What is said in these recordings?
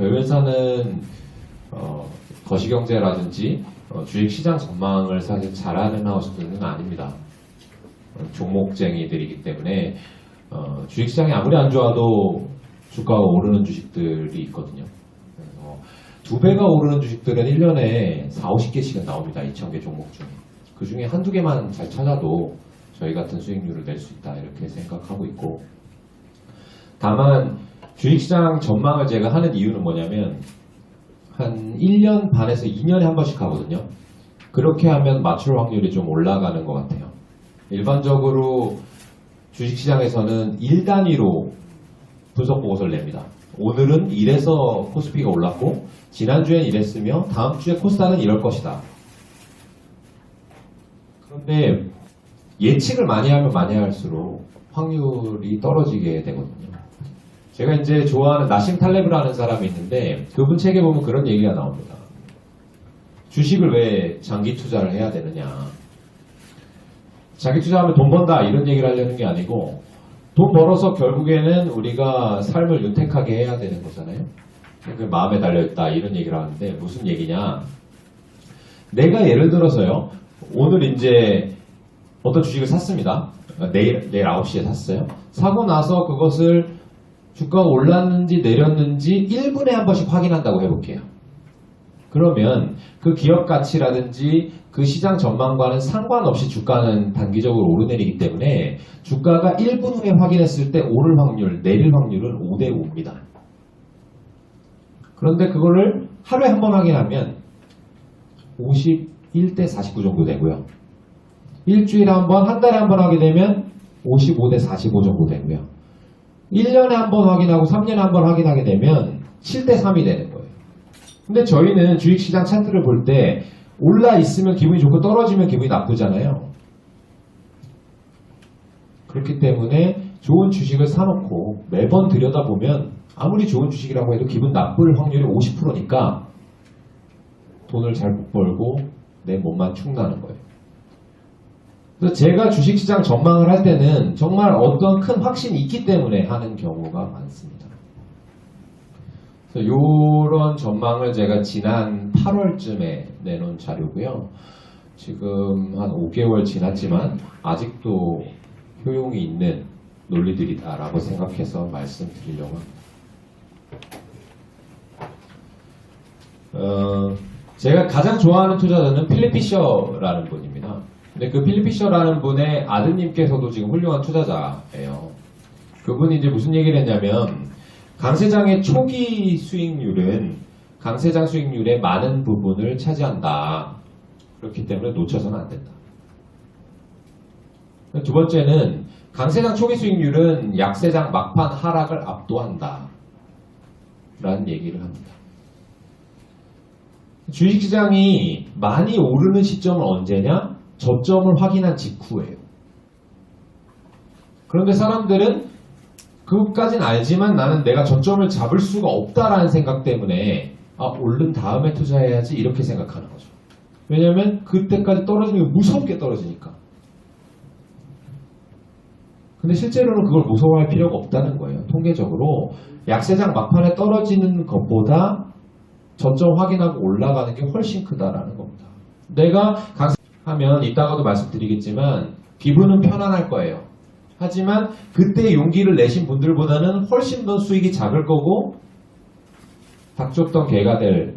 저희 회사는 거시경제라든지 주식시장 전망을 사실 잘하는 하우스는 아닙니다. 종목쟁이들이기 때문에 주식시장이 아무리 안 좋아도 주가가 오르는 주식들이 있거든요. 그래서 2배가 오르는 주식들은 1년에 4, 50개씩은 나옵니다. 2,000개 종목 중에. 그 중에 한두 개만 잘 찾아도 저희 같은 수익률을 낼 수 있다 이렇게 생각하고 있고, 다만 주식시장 전망을 제가 하는 이유는 뭐냐면 한 1년 반에서 2년에 한 번씩 하거든요. 그렇게 하면 맞출 확률이 좀 올라가는 것 같아요. 일반적으로 주식시장에서는 일 단위로 분석 보고서를 냅니다. 오늘은 이래서 코스피가 올랐고 지난주엔 이랬으며 다음 주에 코스닥은 이럴 것이다. 그런데 예측을 많이 하면 많이 할수록 확률이 떨어지게 되거든요. 제가 이제 좋아하는 나심 탈레브라는 사람이 있는데 그분 책에 보면 그런 얘기가 나옵니다. 주식을 왜 장기 투자를 해야 되느냐. 장기 투자하면 돈 번다 이런 얘기를 하려는 게 아니고, 돈 벌어서 결국에는 우리가 삶을 윤택하게 해야 되는 거잖아요. 그 마음에 달려있다 이런 얘기를 하는데 무슨 얘기냐. 내가 예를 들어서요. 오늘 이제 어떤 주식을 샀습니다. 내일 9시에 샀어요. 사고 나서 그것을 주가가 올랐는지 내렸는지 1분에 한 번씩 확인한다고 해볼게요. 그러면 그 기업 가치라든지 그 시장 전망과는 상관없이 주가는 단기적으로 오르내리기 때문에 주가가 1분 후에 확인했을 때 오를 확률, 내릴 확률은 5대 5입니다. 그런데 그거를 하루에 한 번 확인하면 51대 49 정도 되고요. 일주일에 한 번, 한 달에 한 번 하게 되면 55대 45 정도 되고요. 1년에 한 번 확인하고 3년에 한 번 확인하게 되면 7대 3이 되는 거예요. 근데 저희는 주식시장 차트를 볼 때 올라 있으면 기분이 좋고 떨어지면 기분이 나쁘잖아요. 그렇기 때문에 좋은 주식을 사놓고 매번 들여다보면 아무리 좋은 주식이라고 해도 기분 나쁠 확률이 50%니까 돈을 잘 못 벌고 내 몸만 축나는 거예요. 그래서 제가 주식시장 전망을 할 때는 정말 어떤 큰 확신이 있기 때문에 하는 경우가 많습니다. 그래서 이런 전망을 제가 지난 8월쯤에 내놓은 자료고요. 지금 한 5개월 지났지만 아직도 효용이 있는 논리들이다라고 생각해서 말씀드리려고 합니다. 제가 가장 좋아하는 투자자는 필립 피셔라는 분입니다. 근데 그 필립 피셔라는 분의 아드님께서도 지금 훌륭한 투자자예요. 그분이 이제 무슨 얘기를 했냐면, 강세장의 초기 수익률은 강세장 수익률의 많은 부분을 차지한다. 그렇기 때문에 놓쳐서는 안 된다. 두 번째는 강세장 초기 수익률은 약세장 막판 하락을 압도한다. 라는 얘기를 합니다. 주식시장이 많이 오르는 시점은 언제냐? 저점을 확인한 직후예요. 그런데 사람들은 그것까진 알지만 나는 내가 저점을 잡을 수가 없다라는 생각 때문에 오른 다음에 투자해야지 이렇게 생각하는 거죠. 왜냐하면 그때까지 떨어지면 무섭게 떨어지니까. 근데 실제로는 그걸 무서워할 필요가 없다는 거예요. 통계적으로 약세장 막판에 떨어지는 것보다 저점 확인하고 올라가는 게 훨씬 크다라는 겁니다. 내가 강세하면 이따가도 말씀드리겠지만 기분은 편안할 거예요. 하지만 그때 용기를 내신 분들보다는 훨씬 더 수익이 작을 거고 닥쳤던 개가 될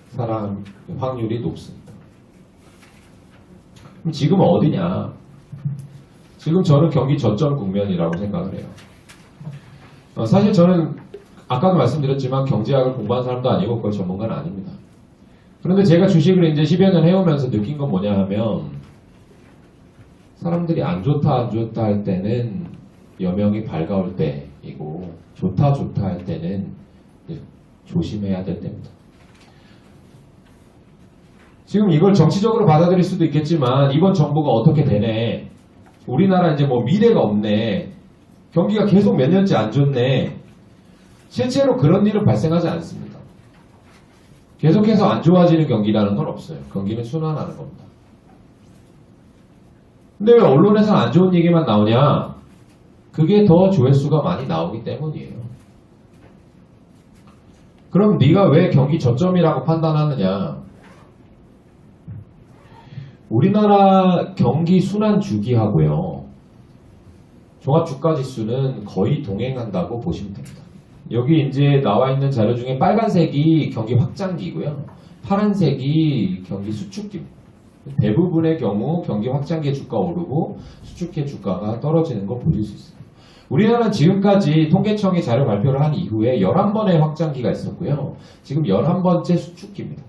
사람 확률이 높습니다. 그럼 지금은 어디냐? 지금 저는 경기 저점 국면이라고 생각을 해요. 사실 저는 아까도 말씀드렸지만 경제학을 공부한 사람도 아니고 그걸 전문가는 아닙니다. 그런데 제가 주식을 이제 10여 년 해오면서 느낀 건 뭐냐 하면, 사람들이 안 좋다 할 때는 여명이 밝아올 때이고 좋다 할 때는 조심해야 될 때입니다. 지금 이걸 정치적으로 받아들일 수도 있겠지만 이번 정부가 어떻게 되네, 우리나라 이제 뭐 미래가 없네, 경기가 계속 몇 년째 안 좋네. 실제로 그런 일은 발생하지 않습니다. 계속해서 안 좋아지는 경기라는 건 없어요. 경기는 순환하는 겁니다. 근데 왜 언론에서 안 좋은 얘기만 나오냐? 그게 더 조회수가 많이 나오기 때문이에요. 그럼 네가 왜 경기 저점이라고 판단하느냐? 우리나라 경기 순환 주기하고요. 종합 주가 지수는 거의 동행한다고 보시면 됩니다. 여기 이제 나와 있는 자료 중에 빨간색이 경기 확장기고요. 파란색이 경기 수축기입니다. 대부분의 경우 경기 확장기의 주가 오르고 수축기의 주가가 떨어지는 거 보실 수 있습니다. 우리나라는 지금까지 통계청이 자료 발표를 한 이후에 11번의 확장기가 있었고요. 지금 11번째 수축기입니다.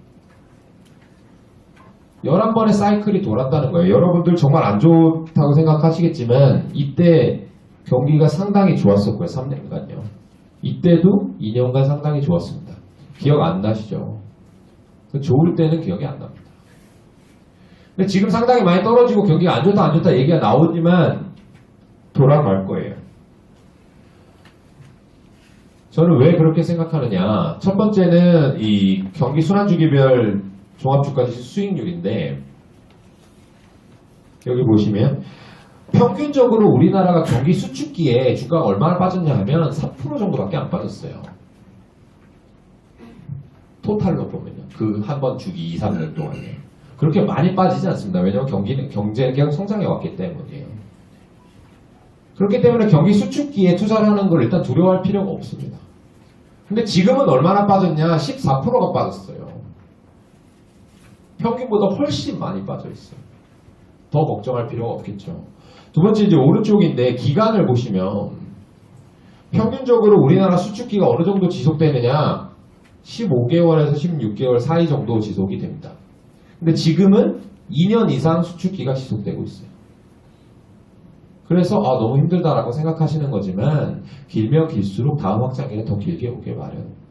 11번의 사이클이 돌았다는 거예요. 여러분들 정말 안 좋다고 생각하시겠지만 이때 경기가 상당히 좋았었고요. 3년간요. 이때도 2년간 상당히 좋았습니다. 기억 안 나시죠? 좋을 때는 기억이 안 납니다. 근데 지금 상당히 많이 떨어지고 경기가 안 좋다 얘기가 나오지만 돌아갈 거예요. 저는 왜 그렇게 생각하느냐. 첫 번째는 이 경기 순환주기별 종합주가지수 수익률인데 여기 보시면 평균적으로 우리나라가 경기 수축기에 주가가 얼마나 빠졌냐 하면 4% 정도밖에 안 빠졌어요. 토탈로 보면요. 그 한 번 주기 2, 3년 동안에. 그렇게 많이 빠지지 않습니다. 왜냐하면 경제가 계속 성장해 왔기 때문이에요. 그렇기 때문에 경기 수축기에 투자를 하는 걸 일단 두려워할 필요가 없습니다. 근데 지금은 얼마나 빠졌냐? 14%가 빠졌어요. 평균보다 훨씬 많이 빠져 있어요. 더 걱정할 필요가 없겠죠. 두 번째 이제 오른쪽인데 기간을 보시면 평균적으로 우리나라 수축기가 어느 정도 지속되느냐? 15개월에서 16개월 사이 정도 지속이 됩니다. 근데 지금은 2년 이상 수축기가 지속되고 있어요. 그래서 너무 힘들다라고 생각하시는 거지만 길면 길수록 다음 확장기는 더 길게 오길 마련입니다.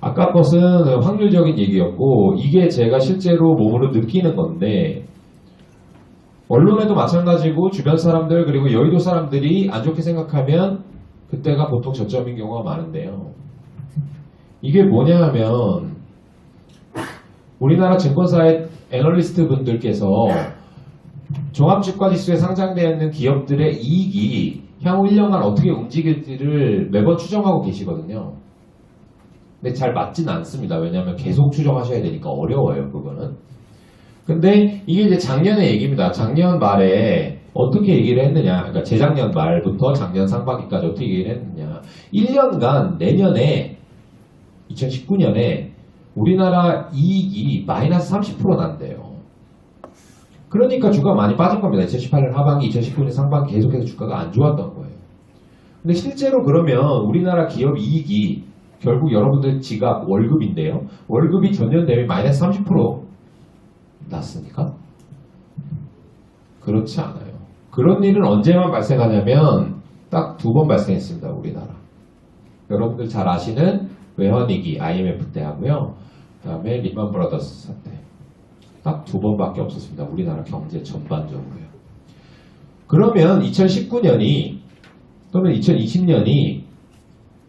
아까 것은 확률적인 얘기였고 이게 제가 실제로 몸으로 느끼는 건데 언론에도 마찬가지고 주변 사람들 그리고 여의도 사람들이 안 좋게 생각하면 그때가 보통 저점인 경우가 많은데요. 이게 뭐냐 하면 우리나라 증권사의 애널리스트 분들께서 종합주가지수에 상장되어 있는 기업들의 이익이 향후 1년간 어떻게 움직일지를 매번 추정하고 계시거든요. 근데 잘 맞지는 않습니다. 왜냐하면 계속 추정하셔야 되니까 어려워요, 그거는. 근데 이게 이제 작년의 얘기입니다. 작년 말에 어떻게 얘기를 했느냐. 그러니까 재작년 말부터 작년 상반기까지 어떻게 얘기를 했느냐. 1년간 내년에 2019년에 우리나라 이익이 마이너스 30% 난대요. 그러니까 주가가 많이 빠진 겁니다. 2018년 하반기, 2019년 상반기 계속해서 주가가 안 좋았던 거예요. 근데 실제로 그러면 우리나라 기업 이익이 결국 여러분들 지갑 월급인데요. 월급이 전년 대비 마이너스 30% 났습니까? 그렇지 않아요. 그런 일은 언제만 발생하냐면 딱 2번 발생했습니다. 우리나라. 여러분들 잘 아시는 외환위기 IMF 때 하고요. 그 다음에 리만 브라더스 사태. 딱 2번밖에 없었습니다. 우리나라 경제 전반적으로요. 그러면 2019년이 또는 2020년이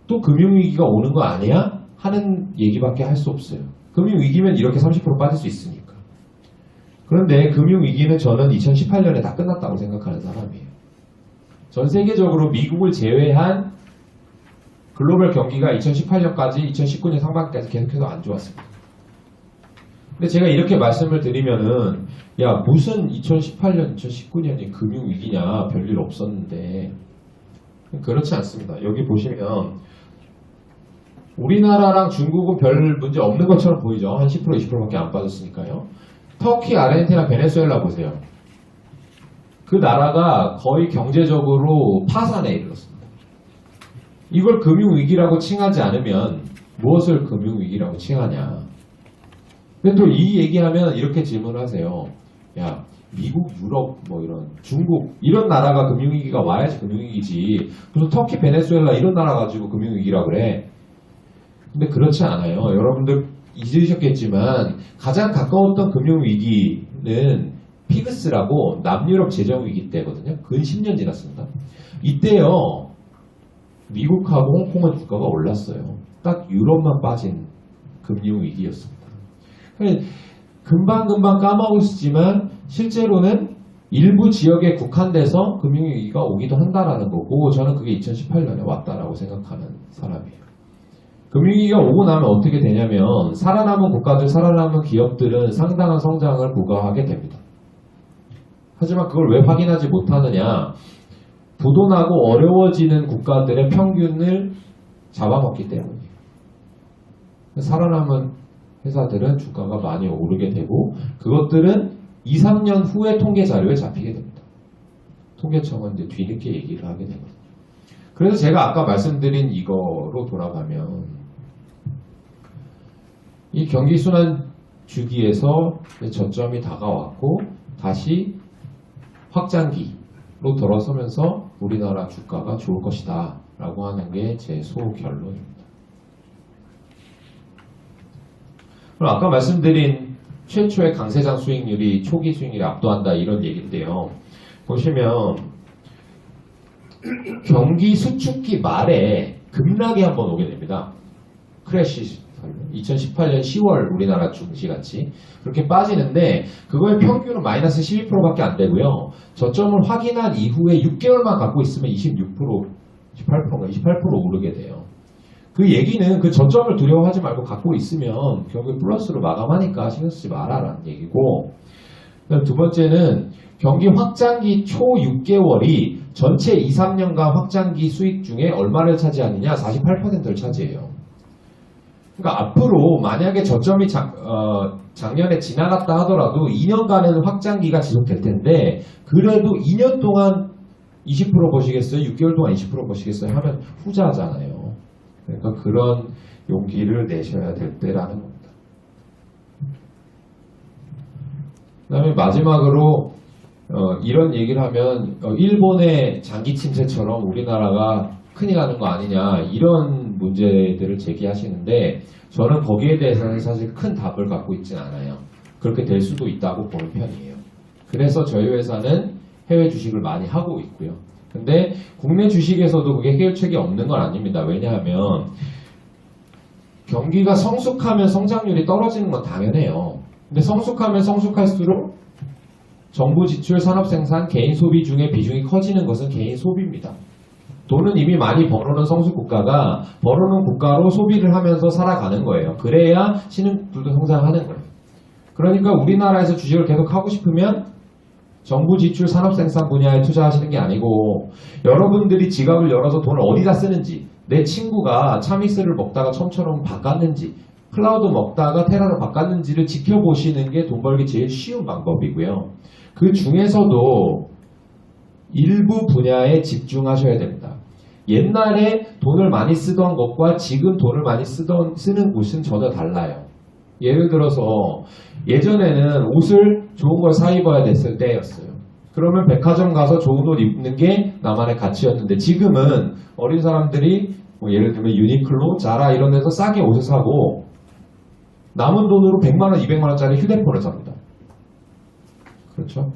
또 금융위기가 오는 거 아니야? 하는 얘기밖에 할 수 없어요. 금융위기면 이렇게 30% 빠질 수 있으니까. 그런데 금융위기는 저는 2018년에 다 끝났다고 생각하는 사람이에요. 전 세계적으로 미국을 제외한 글로벌 경기가 2018년까지 2019년 상반기까지 계속해서 안 좋았습니다. 근데 제가 이렇게 말씀을 드리면은 야 무슨 2018년, 2019년이 금융위기냐 별일 없었는데 그렇지 않습니다. 여기 보시면 우리나라랑 중국은 별 문제 없는 것처럼 보이죠. 한 10% 20%밖에 안 빠졌으니까요. 터키, 아르헨티나, 베네수엘라 보세요. 그 나라가 거의 경제적으로 파산에 이르렀습니다. 이걸 금융위기라고 칭하지 않으면 무엇을 금융위기라고 칭하냐. 근데 또 이 얘기하면 이렇게 질문하세요. 야 미국, 유럽, 뭐 이런 중국 이런 나라가 금융위기가 와야지 금융위기지. 무슨 터키, 베네수엘라 이런 나라 가지고 금융위기라 그래. 근데 그렇지 않아요. 여러분들 잊으셨겠지만 가장 가까웠던 금융위기는 피그스라고 남유럽 재정위기 때거든요. 근 10년 지났습니다. 이때요. 미국하고 홍콩은 주가가 올랐어요. 딱 유럽만 빠진 금융위기였습니다. 금방금방 까먹으시지만 실제로는 일부 지역에 국한돼서 금융위기가 오기도 한다라는 거고 저는 그게 2018년에 왔다라고 생각하는 사람이에요. 금융위기가 오고 나면 어떻게 되냐면 살아남은 국가들, 살아남은 기업들은 상당한 성장을 부과하게 됩니다. 하지만 그걸 왜 확인하지 못하느냐? 부도나고 어려워지는 국가들의 평균을 잡아먹기 때문이에요. 살아남은 회사들은 주가가 많이 오르게 되고 그것들은 2, 3년 후에 통계 자료에 잡히게 됩니다. 통계청은 이제 뒤늦게 얘기를 하게 되거든요. 그래서 제가 아까 말씀드린 이거로 돌아가면 이 경기순환 주기에서 저점이 다가왔고 다시 확장기로 돌아서면서 우리나라 주가가 좋을 것이다 라고 하는 게 제 소결론입니다. 그럼 아까 말씀드린 최초의 강세장 수익률이 초기 수익률이 압도한다 이런 얘기인데요. 보시면 경기 수축기 말에 급락이 한번 오게 됩니다. 크래시 2018년 10월 우리나라 증시같이 그렇게 빠지는데 그거의 평균은 마이너스 12%밖에 안 되고요. 저점을 확인한 이후에 6개월만 갖고 있으면 26%, 28% 오르게 돼요. 그 얘기는 그 저점을 두려워하지 말고 갖고 있으면 결국에 플러스로 마감하니까 신경 쓰지 마라라는 얘기고, 두 번째는 경기 확장기 초 6개월이 전체 2, 3년간 확장기 수익 중에 얼마를 차지하느냐? 48%를 차지해요. 그러니까 앞으로 만약에 저점이 작년에 지나갔다 하더라도 2년간에는 확장기가 지속될 텐데 그래도 2년 동안 20% 버시겠어요? 6개월 동안 20% 버시겠어요? 하면 후자잖아요. 그러니까 그런 용기를 내셔야 될 때라는 겁니다. 그 다음에 마지막으로 이런 얘기를 하면 일본의 장기 침체처럼 우리나라가 큰일 나는 거 아니냐 이런 문제들을 제기하시는데 저는 거기에 대해서는 사실 큰 답을 갖고 있진 않아요. 그렇게 될 수도 있다고 보는 편이에요. 그래서 저희 회사는 해외 주식을 많이 하고 있고요. 근데 국내 주식에서도 그게 해결책이 없는 건 아닙니다. 왜냐하면 경기가 성숙하면 성장률이 떨어지는 건 당연해요. 근데 성숙하면 성숙할수록 정부 지출, 산업 생산, 개인 소비 중에 비중이 커지는 것은 개인 소비입니다. 돈은 이미 많이 벌어놓은 성숙 국가가 벌어놓은 국가로 소비를 하면서 살아가는 거예요. 그래야 신흥들도 성장하는 거예요. 그러니까 우리나라에서 주식을 계속 하고 싶으면 정부 지출 산업 생산 분야에 투자하시는 게 아니고 여러분들이 지갑을 열어서 돈을 어디다 쓰는지, 내 친구가 차미스를 먹다가 처음처럼 바꿨는지, 클라우드 먹다가 테라로 바꿨는지를 지켜보시는 게 돈 벌기 제일 쉬운 방법이고요. 그 중에서도 일부 분야에 집중하셔야 됩니다. 옛날에 돈을 많이 쓰던 것과 지금 돈을 많이 쓰는 곳은 전혀 달라요. 예를 들어서 예전에는 옷을 좋은 걸 사 입어야 됐을 때였어요. 그러면 백화점 가서 좋은 옷 입는 게 나만의 가치였는데 지금은 어린 사람들이 예를 들면 유니클로, 자라 이런 데서 싸게 옷을 사고 남은 돈으로 100만원, 200만원짜리 휴대폰을 삽니다. 그렇죠?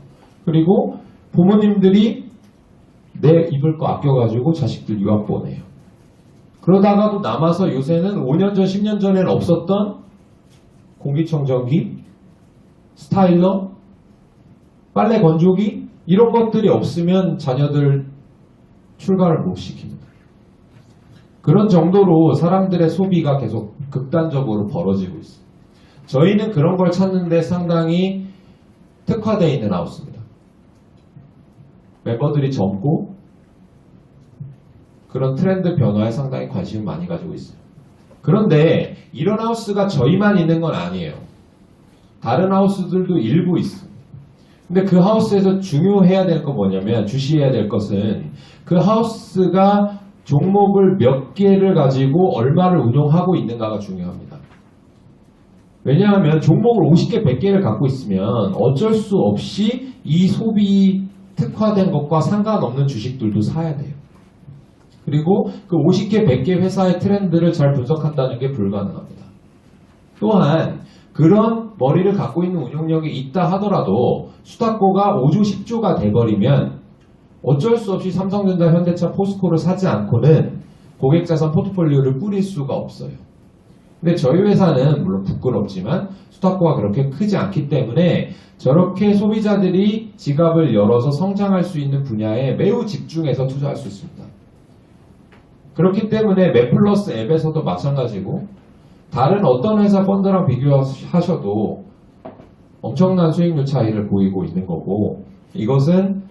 그리고 부모님들이 내 입을 거 아껴가지고 자식들 유학 보내요. 그러다가도 남아서 요새는 5년 전, 10년 전에는 없었던 공기청정기, 스타일러, 빨래 건조기 이런 것들이 없으면 자녀들 출가를 못 시킵니다. 그런 정도로 사람들의 소비가 계속 극단적으로 벌어지고 있어요. 저희는 그런 걸 찾는데 상당히 특화되어 있는 하우스입니다. 멤버들이 젊고 그런 트렌드 변화에 상당히 관심을 많이 가지고 있어요. 그런데 이런 하우스가 저희만 있는 건 아니에요. 다른 하우스들도 일부 있어요. 근데 그 하우스에서 중요해야 될 건 뭐냐면 주시해야 될 것은 그 하우스가 종목을 몇 개를 가지고 얼마를 운용하고 있는가가 중요합니다. 왜냐하면 종목을 50개, 100개를 갖고 있으면 어쩔 수 없이 이 소비 특화된 것과 상관없는 주식들도 사야 돼요. 그리고 그 50개, 100개 회사의 트렌드를 잘 분석한다는 게 불가능합니다. 또한 그런 머리를 갖고 있는 운용력이 있다 하더라도 수다코가 5조, 10조가 돼버리면 어쩔 수 없이 삼성전자, 현대차, 포스코를 사지 않고는 고객자산 포트폴리오를 뿌릴 수가 없어요. 근데 저희 회사는 물론 부끄럽지만 수탁고가 그렇게 크지 않기 때문에 저렇게 소비자들이 지갑을 열어서 성장할 수 있는 분야에 매우 집중해서 투자할 수 있습니다. 그렇기 때문에 맵플러스 앱에서도 마찬가지고 다른 어떤 회사 펀드랑 비교하셔도 엄청난 수익률 차이를 보이고 있는 거고, 이것은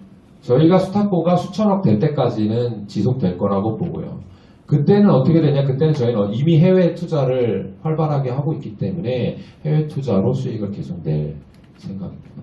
저희가 수탁고가 수천억 될 때까지는 지속될 거라고 보고요. 그때는 어떻게 되냐? 그때는 저희는 이미 해외 투자를 활발하게 하고 있기 때문에 해외 투자로 수익을 계속 낼 생각입니다.